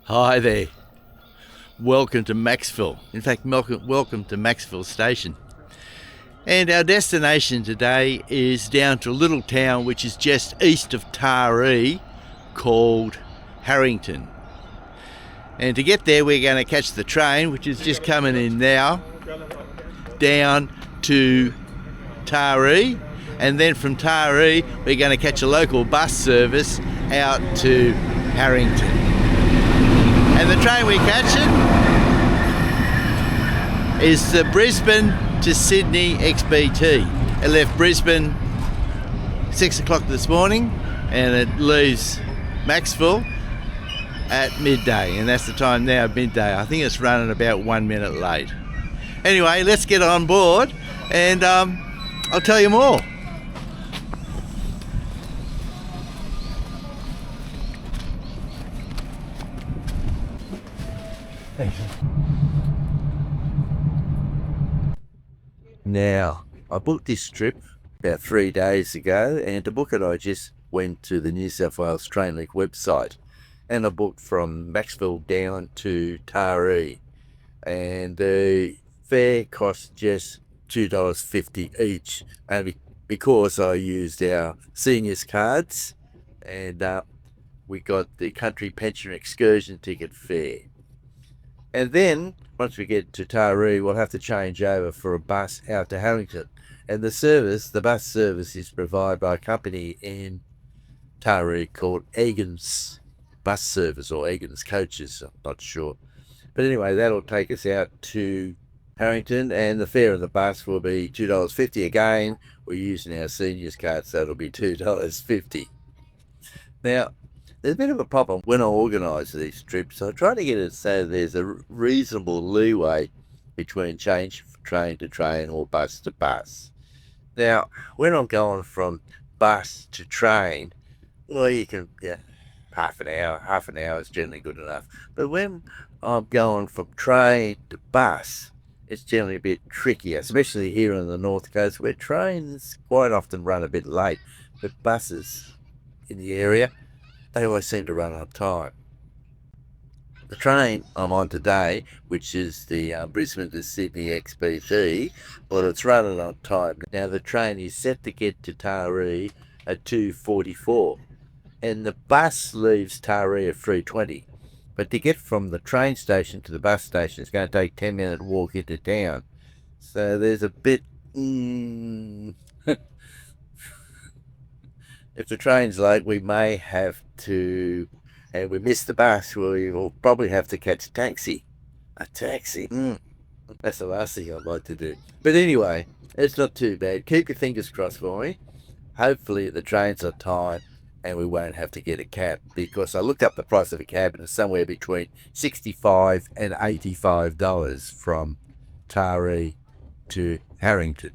Hi there. Welcome to Maxville. In fact, welcome to Maxville Station. And our destination today is down to a little town which is just east of Taree called Harrington. And to get there, we're going to catch the train, which is just coming in now, down to Taree. And then from Taree, we're going to catch a local bus service out to Harrington. And the train we're catching is the Brisbane-to-Sydney XPT. It left Brisbane 6 o'clock this morning and it leaves Maxville at midday, and that's the time now, midday. I think it's running about 1 minute late. Anyway, let's get on board and I'll tell you more. Now, I booked this trip about 3 days ago, and to book it I just went to the New South Wales Trainlink website and I booked from Maxville down to Taree, and the fare cost just $2.50 each, and because I used our seniors cards and we got the country pension excursion ticket fare. And then, once we get to Taree, we'll have to change over for a bus out to Harrington. And the bus service is provided by a company in Taree called Egan's Bus Service, or Egan's Coaches, I'm not sure. But anyway, that'll take us out to Harrington, and the fare of the bus will be $2.50 again. We're using our seniors card, so it'll be $2.50. Now, there's a bit of a problem when I organise these trips. I try to get it so there's a reasonable leeway between change from train to train or bus to bus. Now, when I'm going from bus to train, well, you can, half an hour is generally good enough. But when I'm going from train to bus, it's generally a bit trickier, especially here on the North Coast, where trains quite often run a bit late, but buses in the area, they always seem to run on time. The train I'm on today, which is the Brisbane-to-Sydney XPT, well, it's running on time. Now, the train is set to get to Taree at 2:44, and the bus leaves Taree at 3:20. But to get from the train station to the bus station, it's going to take a 10-minute walk into town. So there's a bit... If the train's late, we may have to, and we miss the bus, we will probably have to catch a taxi. A taxi? That's the last thing I'd like to do. But anyway, it's not too bad. Keep your fingers crossed for me. Hopefully the trains are time and we won't have to get a cab, because I looked up the price of a cab and it's somewhere between $65 and $85 from Taree to Harrington.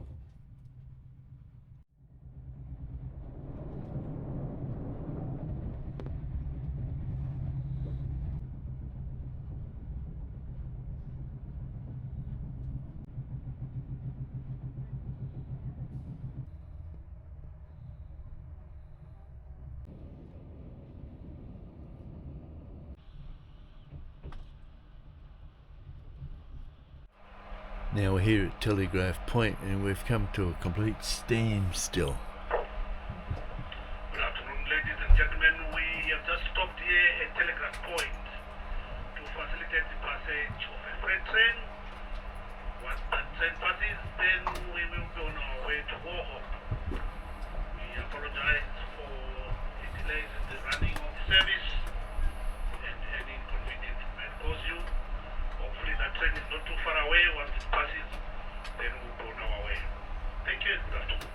Now we're here at Telegraph Point and we've come to a complete standstill. Good afternoon, ladies and gentlemen. We have just stopped here at Telegraph Point to facilitate the passage of a freight train. Once that train passes, then we will be on our way to Warhawk. We apologize for the delays in the running of the service and any inconvenience it might cause you. Hopefully that train is not too far away. Once it passes, then we'll go on our way. Thank you. Good afternoon.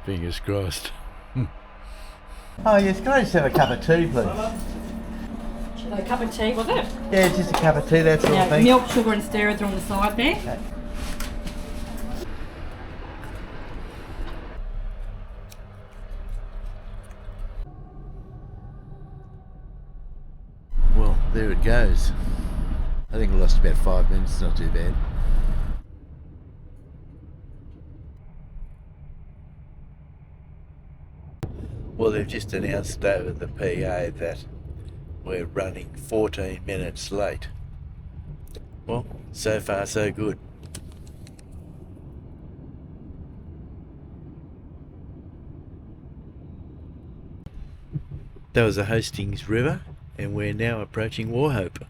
Fingers crossed. Oh yes, can I just have a cup of tea, please? A cup of tea, was it? Yeah, just a cup of tea, that's all, Yeah, thank you. milk, sugar and steroids are on the side there. Okay. Well, there it goes. I think we lost about 5 minutes, not too bad. Well, they've just announced over the PA that we're running 14 minutes late. Well, so far so good. That was the Hastings River, and we're now approaching Wauchope.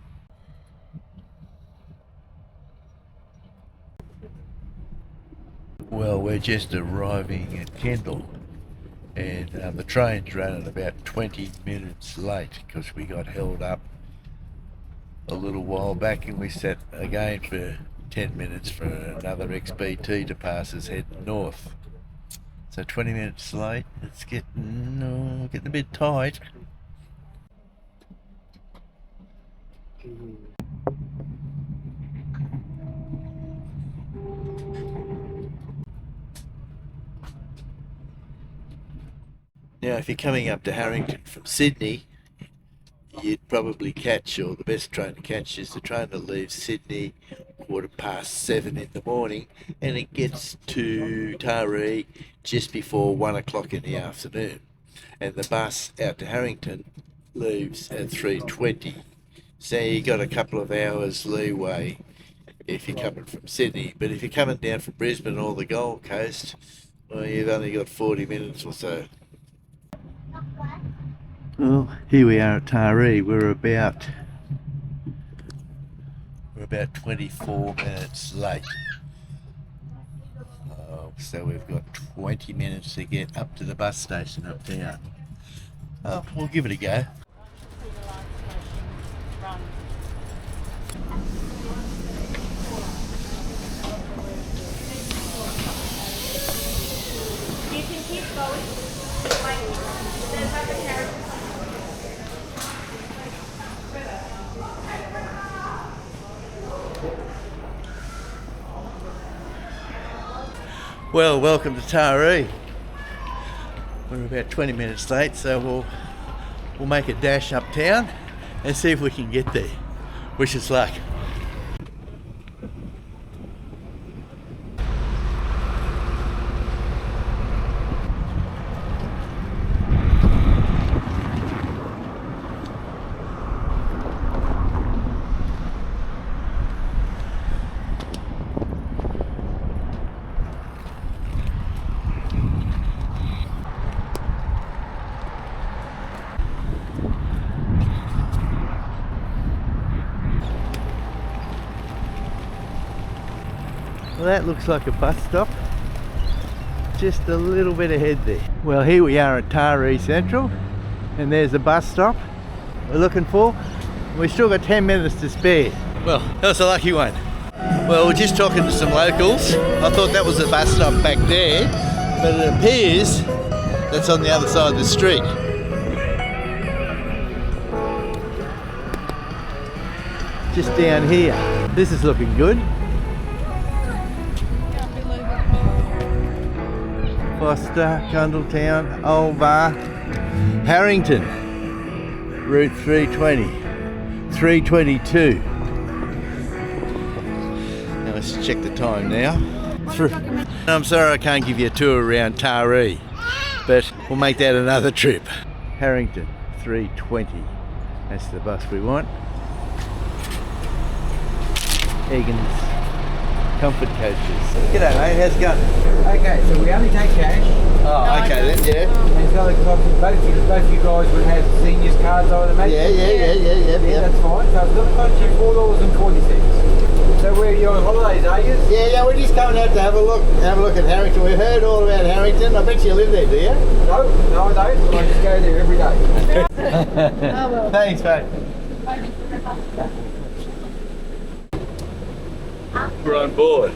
Well, we're just arriving at Kendall, and the train's running about 20 minutes late because we got held up a little while back, and we sat again for 10 minutes for another XPT to pass us heading north. So 20 minutes late. It's getting a bit tight. Now, if you're coming up to Harrington from Sydney, you'd probably catch, or the best train to catch is the train that leaves Sydney 7:15 in the morning, and it gets to Taree just before 1 o'clock in the afternoon. And the bus out to Harrington leaves at 3:20. So you got a couple of hours leeway if you're coming from Sydney. But if you're coming down from Brisbane or the Gold Coast, well, you've only got 40 minutes or so. Well, here we are at Taree. We're about 24 minutes late. So we've got 20 minutes to get up to the bus station up there. We'll give it a go. You can keep going. There's like a carrot. Well, welcome to Taree. We're about 20 minutes late, so we'll make a dash uptown and see if we can get there. Wish us luck. Well, that looks like a bus stop, just a little bit ahead there. Well, here we are at Taree Central, and there's the bus stop we're looking for. We've still got 10 minutes to spare. Well, that was a lucky one. Well, we're just talking to some locals. I thought that was the bus stop back there, but it appears that's on the other side of the street. Just down here. This is looking good. Foster, Cundletown, Olvar, Harrington, Route 320, 322. Now let's check the time now. I'm sorry I can't give you a tour around Taree, but we'll make that another trip. Harrington, 320. That's the bus we want. Egan's Comfort Coaches. G'day mate, how's it going? Okay, so we only take cash. Oh, okay then, yeah. It's going to cost both you guys would have seniors cards, I would imagine. Yeah, that's fine. So it's going to cost you $4.40. So where are you on holidays, are you? Yeah, we're just coming out to have a look at Harrington. We've heard all about Harrington. I bet you live there, do you? No, I don't. I just go there every day. Oh, well. Thanks, mate. We're on board.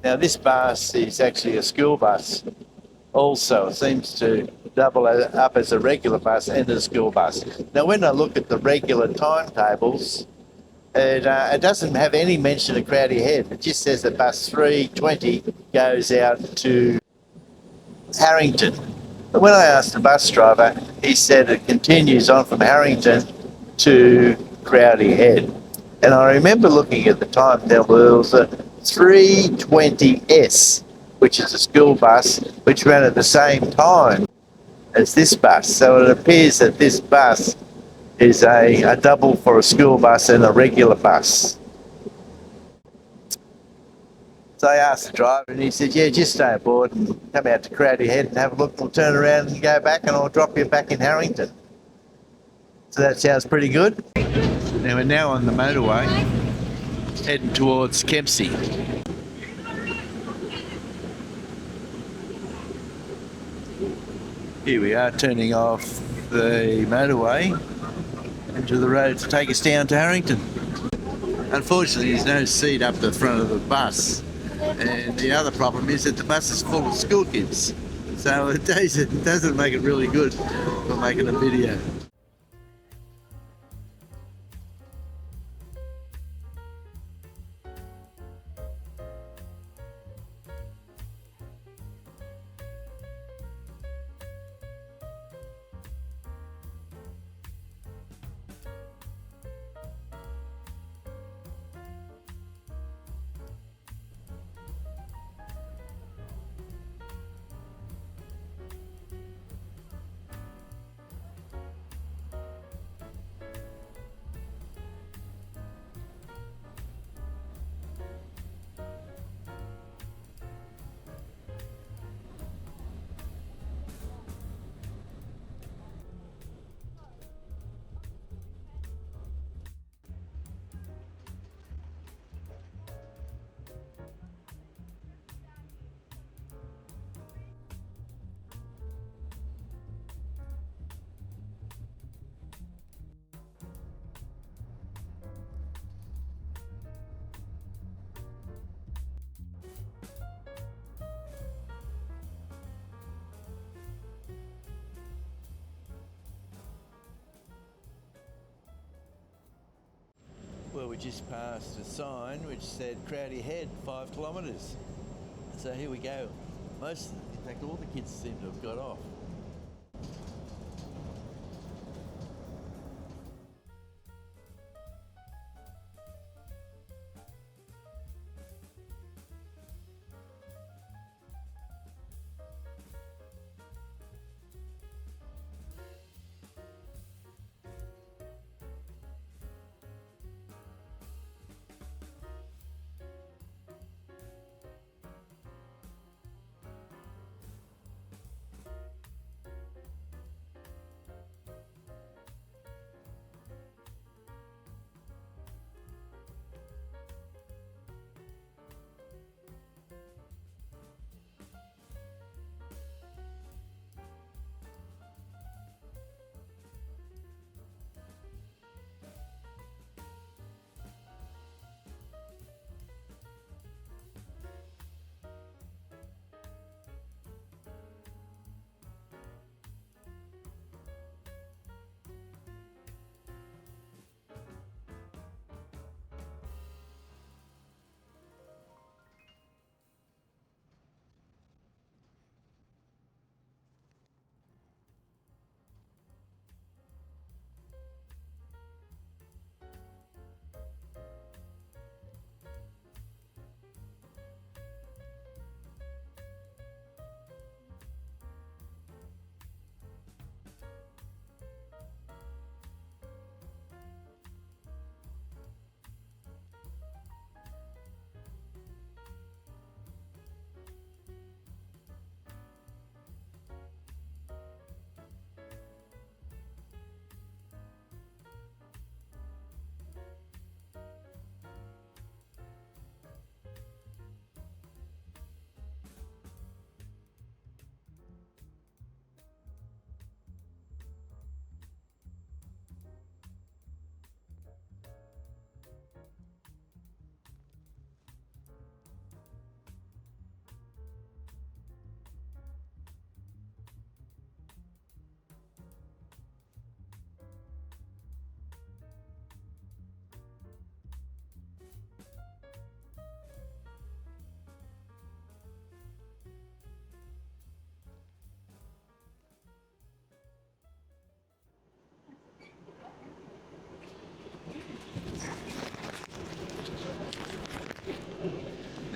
Now this bus is actually a school bus also. It seems to double up as a regular bus and a school bus. Now when I look at the regular timetables, it doesn't have any mention of Crowdy Head. It just says that bus 320 goes out to Harrington. But when I asked the bus driver, he said it continues on from Harrington to Crowdy Head. And I remember looking at the timetable, there was a 320S, which is a school bus, which ran at the same time as this bus. So it appears that this bus is a double for a school bus and a regular bus. So I asked the driver and he said, yeah, just stay aboard and come out to Crowdy Head and have a look. We'll turn around and go back and I'll drop you back in Harrington. So that sounds pretty good. Now we're now on the motorway, heading towards Kempsey. Here we are turning off the motorway into the road to take us down to Harrington. Unfortunately, there's no seat up the front of the bus. And the other problem is that the bus is full of school kids. So it doesn't make it really good for making a video. Well, we just passed a sign which said Crowdy Head, 5 kilometres. So here we go. In fact, all the kids seem to have got off.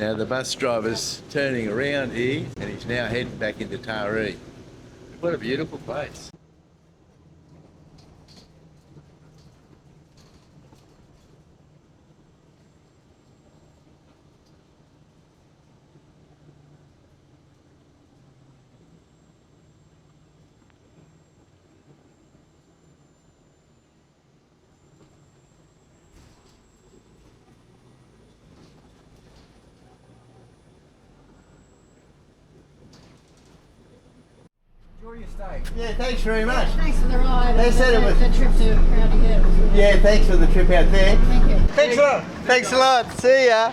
Now the bus driver's turning around here and he's now heading back into Taree. What a beautiful place. Enjoy your stay. Yeah, thanks very much. Thanks for the ride. They said it was- the trip to Crowdy Head. Yeah, thanks for the trip out there. Thank you. Thanks a lot. Thanks a lot. See ya.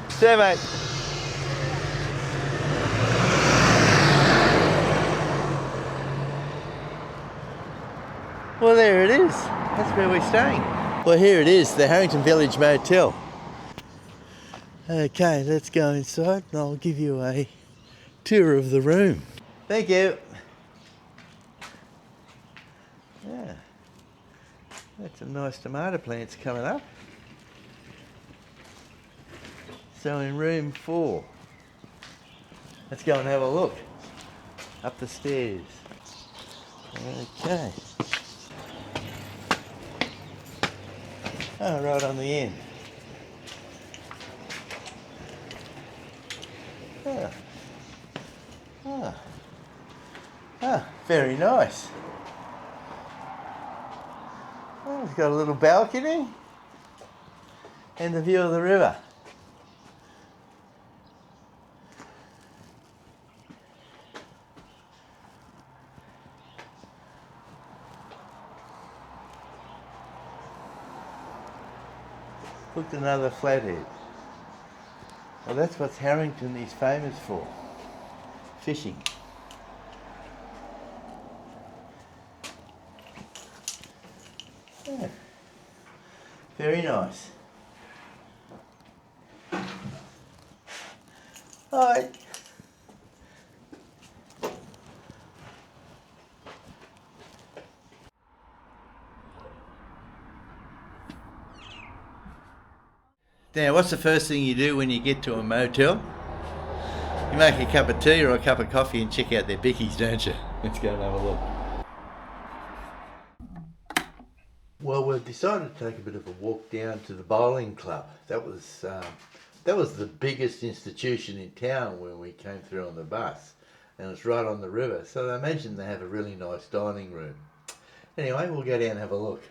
See ya, mate. Well, there it is. That's where we're staying. Well, here it is, the Harrington Village Motel. Okay, let's go inside and I'll give you a tour of the room. Thank you. Yeah. That's some nice tomato plants coming up. So in room 4, let's go and have a look. Up the stairs. Okay. Oh, right on the end. Ah. Ah. Ah, very nice. Oh, it's got a little balcony and the view of the river. Look, another flathead. Well, that's what Harrington is famous for. Fishing. Yeah. Very nice. Hi. Now, what's the first thing you do when you get to a motel? You make a cup of tea or a cup of coffee and check out their bickies, don't you? Let's go and have a look. Well, we've decided to take a bit of a walk down to the bowling club. That was the biggest institution in town when we came through on the bus, and it's right on the river. So I imagine they have a really nice dining room. Anyway, we'll go down and have a look.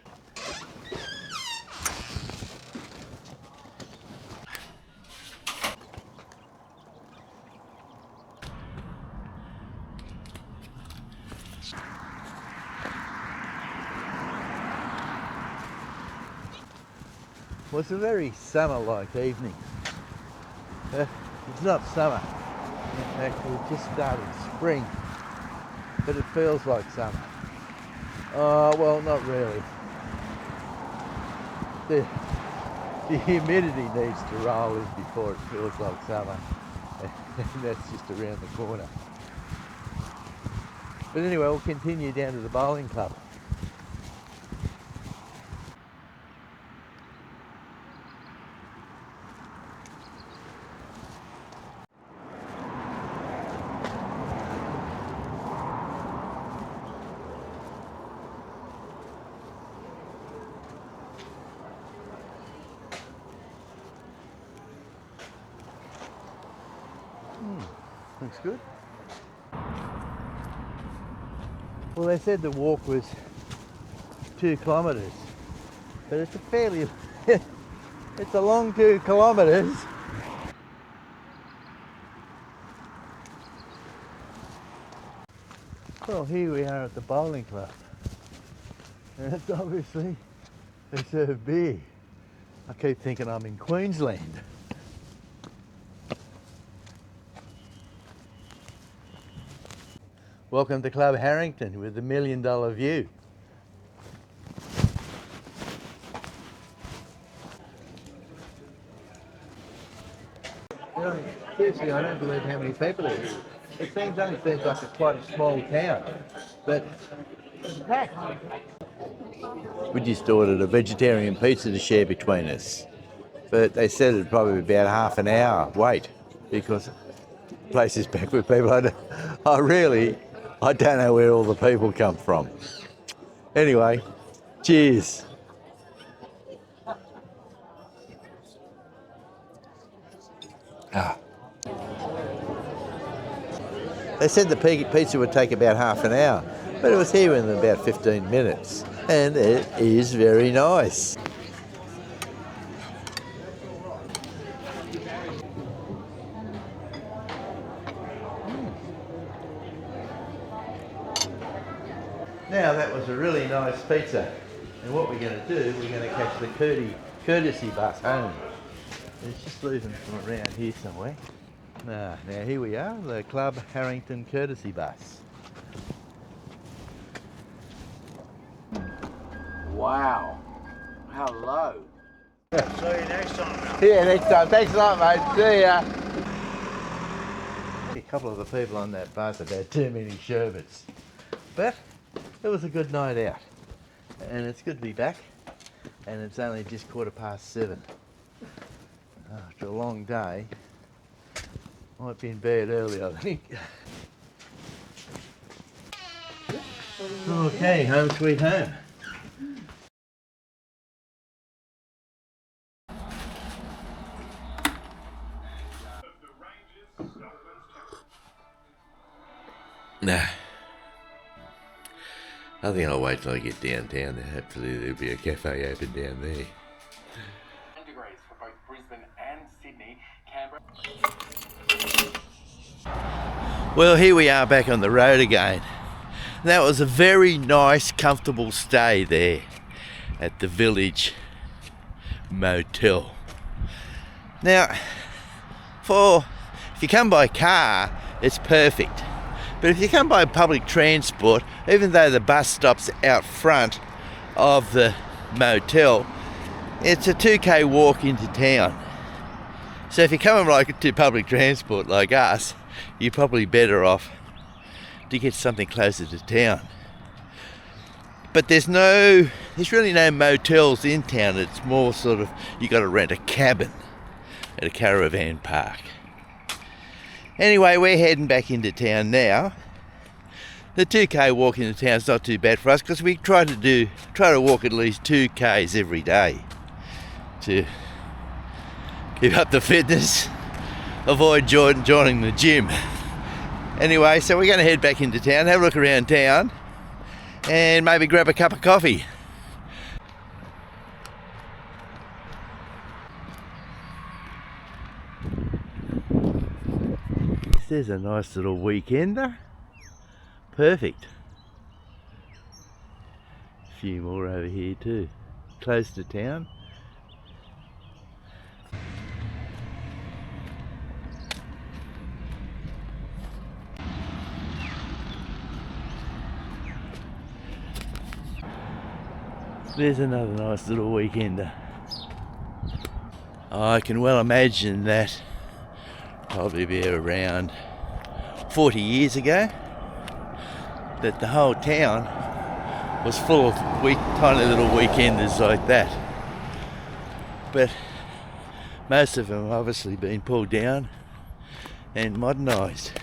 Well, it's a very summer-like evening. It's not summer. In fact, we've just started spring, but it feels like summer. Oh, well, not really. The humidity needs to roll in before it feels like summer, and that's just around the corner. But anyway, we'll continue down to the bowling club. Looks good. Well, they said the walk was 2 kilometres, but it's a fairly, it's a long 2 kilometres. Well, here we are at the bowling club, and it's obviously, they serve beer. I keep thinking I'm in Queensland. Welcome to Club Harrington with the $1 million view. Seriously, I don't believe how many people there is. It only seems like it's quite a small town, but it's packed. We just ordered a vegetarian pizza to share between us. but they said it'd probably be about half an hour wait because the place is packed with people. I don't know where all the people come from. Anyway, cheers. They said the pizza would take about half an hour, but it was here in about 15 minutes, and it is very nice. Now that was a really nice pizza, and what we're going to do, we're going to catch the courtesy bus home. It's just leaving from around here somewhere. Now here we are, the Club Harrington courtesy bus. Wow, how low. See you next time. Yeah, next time. Thanks a lot, mate. See ya. A couple of the people on that bus have had too many sherbets, but it was a good night out, and it's good to be back, and it's only just 7:15. After a long day, might be in bed early, I think. Okay, home sweet home. Nah. I think I'll wait till I get downtown. Hopefully there'll be a cafe open down there. Degrees for both Brisbane and Sydney, Canberra. Well, here we are back on the road again. That was a very nice, comfortable stay there at the Village Motel. Now, if you come by car, it's perfect. But if you come by public transport, even though the bus stops out front of the motel, it's a 2k walk into town. So if you're coming to public transport like us, you're probably better off to get something closer to town. But there's really no motels in town. It's more sort of, you got to rent a cabin at a caravan park. Anyway, we're heading back into town now. The 2k walk into town's not too bad for us because we try to walk at least 2k's every day to keep up the fitness, avoid joining the gym. Anyway, so we're going to head back into town, have a look around town, and maybe grab a cup of coffee. There's a nice little weekender. Perfect. A few more over here too. Close to town. There's another nice little weekender. I can well imagine that probably be around 40 years ago that the whole town was full of tiny little weekenders like that. But most of them have obviously been pulled down and modernised.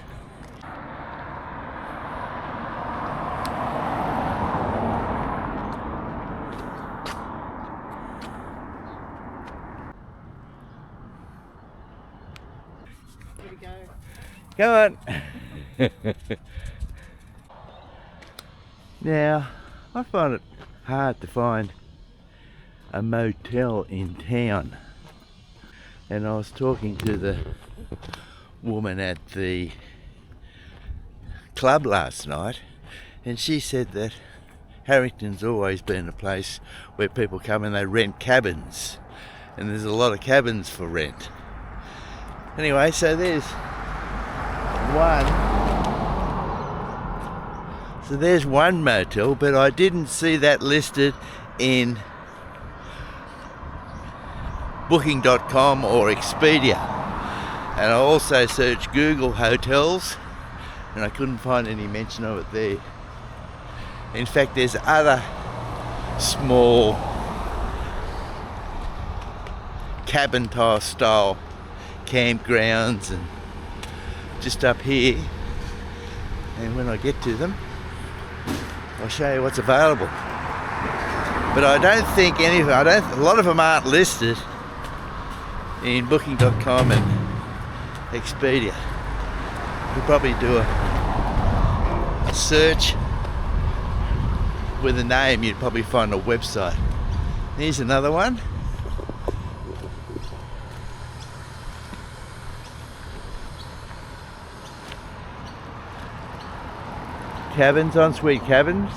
Come on. Now, I find it hard to find a motel in town. And I was talking to the woman at the club last night, and she said that Harrington's always been a place where people come and they rent cabins. And there's a lot of cabins for rent. Anyway, so there's one motel, but I didn't see that listed in booking.com or Expedia. And I also searched Google hotels and I couldn't find any mention of it there. In fact, there's other small cabin style campgrounds and just up here, and when I get to them I'll show you what's available. But I don't think a lot of them aren't listed in booking.com and Expedia. You could probably do a search with a name, you'd probably find a website. Here's another one. Cabins, ensuite cabins.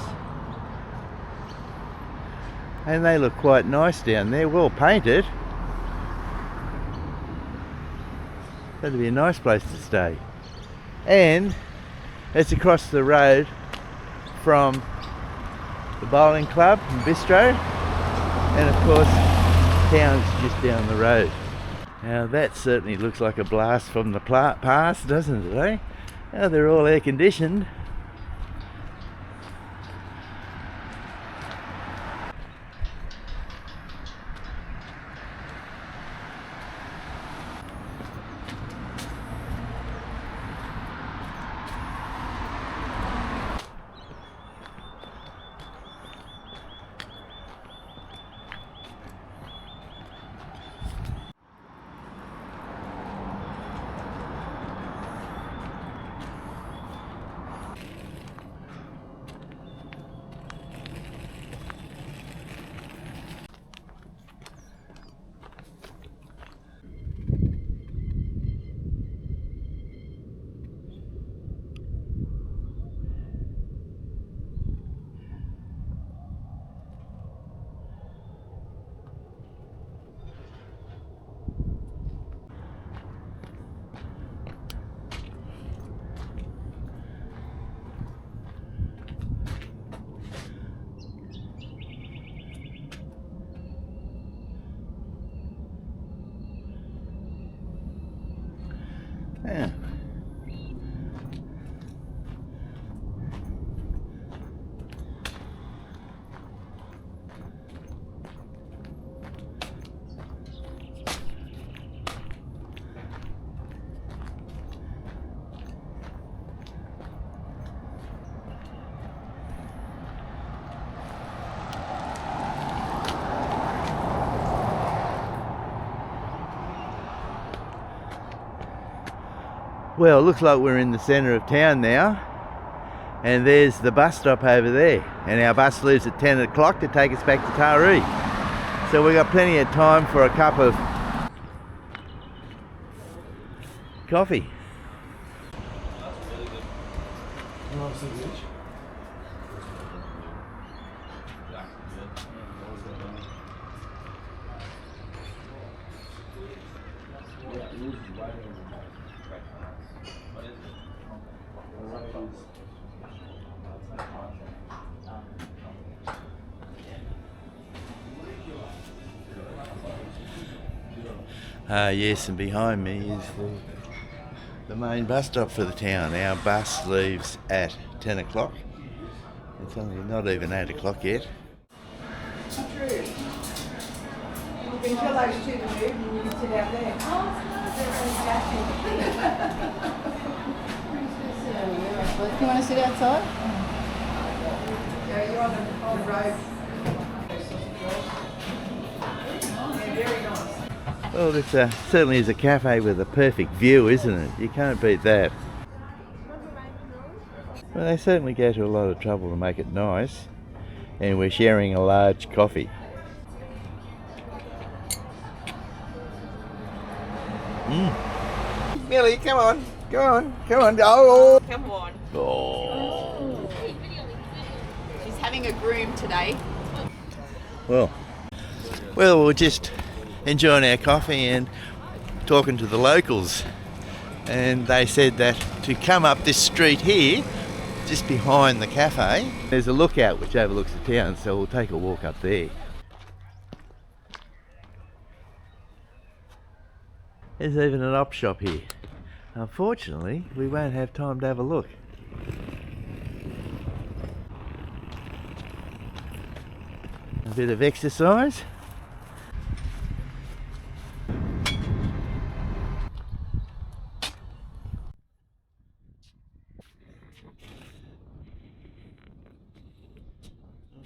And they look quite nice down there, well painted. That'd be a nice place to stay. And it's across the road from the bowling club and bistro. And of course, town's just down the road. Now that certainly looks like a blast from the past, doesn't it, eh? Now they're all air conditioned. Yeah. Well, it looks like we're in the centre of town now, and there's the bus stop over there, and our bus leaves at 10 o'clock to take us back to Taree. So we've got plenty of time for a cup of coffee. Yes, and behind me is the main bus stop for the town. Our bus leaves at 10 o'clock. It's only not even 8 o'clock yet. You can tell those two to move and you can sit out there. Do you want to sit outside? Yeah, you're on the road. Yeah, very nice. Well, it certainly is a cafe with a perfect view, isn't it? You can't beat that. Well, they certainly go to a lot of trouble to make it nice, and we're sharing a large coffee. Millie, come on. Oh! Come on. Oh. She's having a groom today. Well, we're just enjoying our coffee and talking to the locals, and they said that to come up this street here, just behind the cafe, there's a lookout which overlooks the town, so we'll take a walk up there. There's even an op shop here. Unfortunately, we won't have time to have a look. A bit of exercise.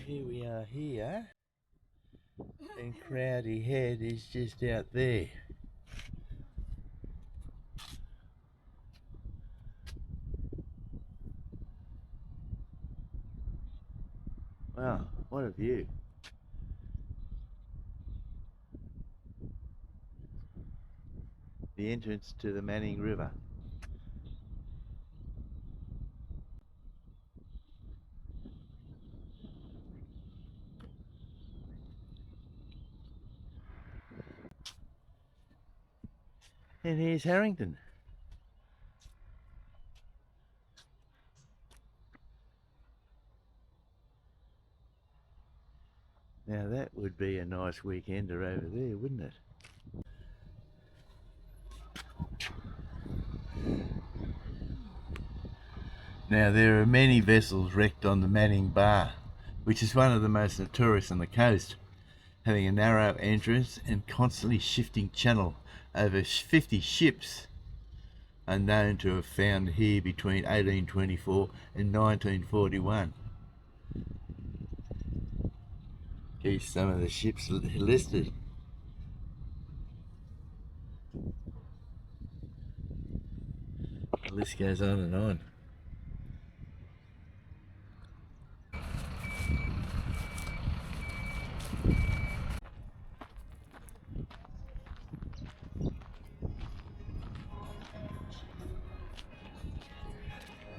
Here we are here, and Crowdy Head is just out there. Wow, what a view. The entrance to the Manning River. And here's Harrington. Now that would be a nice weekender over there, wouldn't it? Now there are many vessels wrecked on the Manning Bar, which is one of the most notorious on the coast, having a narrow entrance and constantly shifting channel. Over 50 ships are known to have found here between 1824 and 1941. Here's some of the ships listed. The list goes on and on.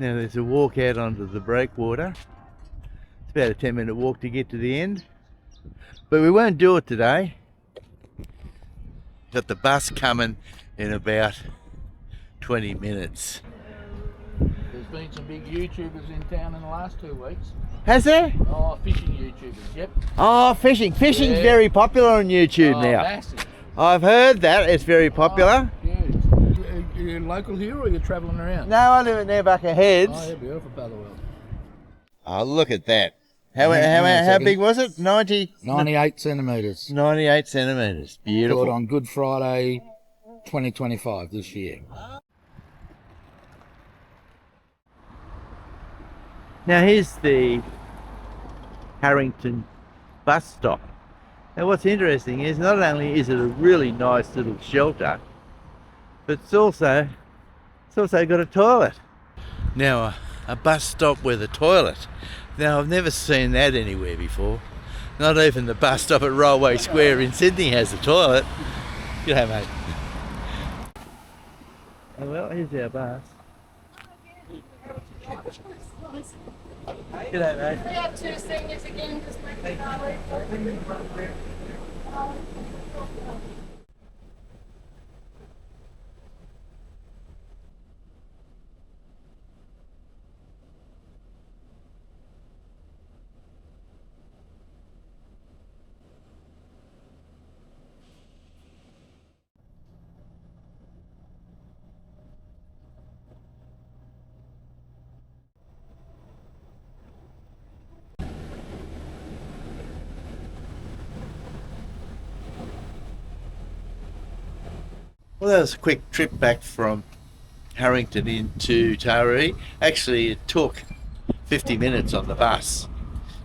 Now there's a walk out onto the breakwater. It's about a 10-minute walk to get to the end, but we won't do it today. Got the bus coming in about 20 minutes. There's been some big YouTubers in town in the last 2 weeks. Has there? Oh, fishing YouTubers, yep. Oh, fishing. Fishing's very popular on YouTube now. Massive. I've heard that, it's very popular. Huge. Are you local here or are you travelling around? No, I live at Nearbucker Heads. Oh, yeah, beautiful part of the world. Oh, look at that. How big was it? 98 centimetres. 98 centimetres. Beautiful. Caught on Good Friday 2025 this year. Now here's the Harrington bus stop. Now what's interesting is not only is it a really nice little shelter, but it's also got a toilet. Now a bus stop with a toilet. Now I've never seen that anywhere before. Not even the bus stop at Railway Square in Sydney has a toilet. G'day mate. Oh, well, here's our bus. G'day mate. We have 2 seniors again, just making our way. Well, that was a quick trip back from Harrington into Taree. Actually, it took 50 minutes on the bus.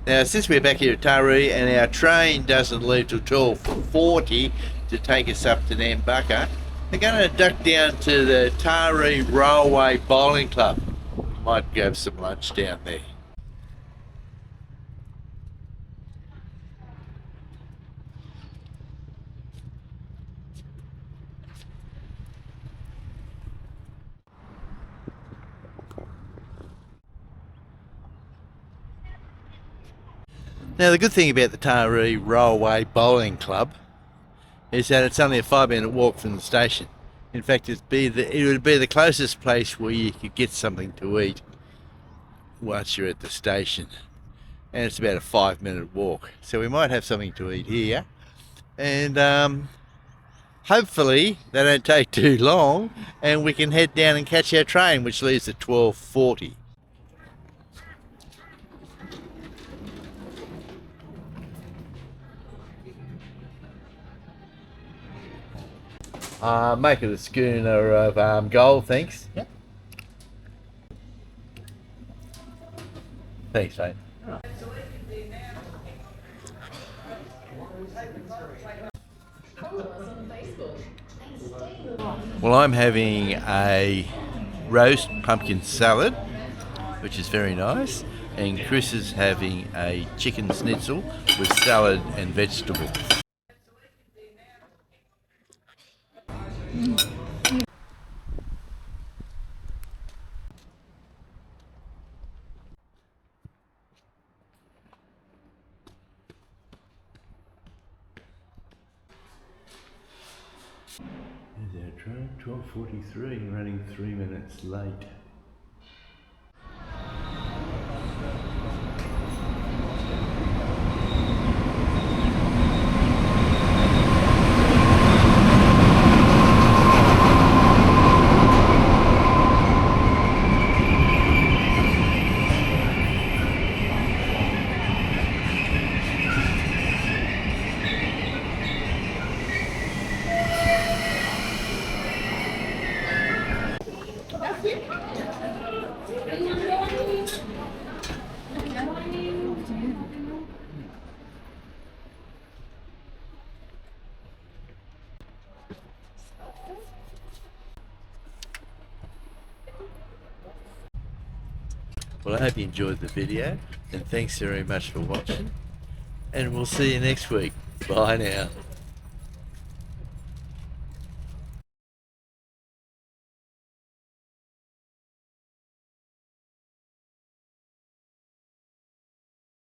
Now, since we're back here at Taree and our train doesn't leave till 12:40 to take us up to Nambucca, we're going to duck down to the Taree Railway Bowling Club. Might go have some lunch down there. Now the good thing about the Taree Railway Bowling Club is that it's only a 5-minute walk from the station. In fact, it would be the closest place where you could get something to eat once you're at the station. And it's about a 5-minute walk. So we might have something to eat here. And hopefully they don't take too long and we can head down and catch our train, which leaves at 12:40. Make it a schooner of gold, thanks. Yep. Thanks, mate. Well, I'm having a roast pumpkin salad, which is very nice, and Chris is having a chicken schnitzel with salad and vegetables. There's our train, 12:43, running 3 minutes late. Well, I hope you enjoyed the video, and thanks very much for watching, and we'll see you next week. Bye now.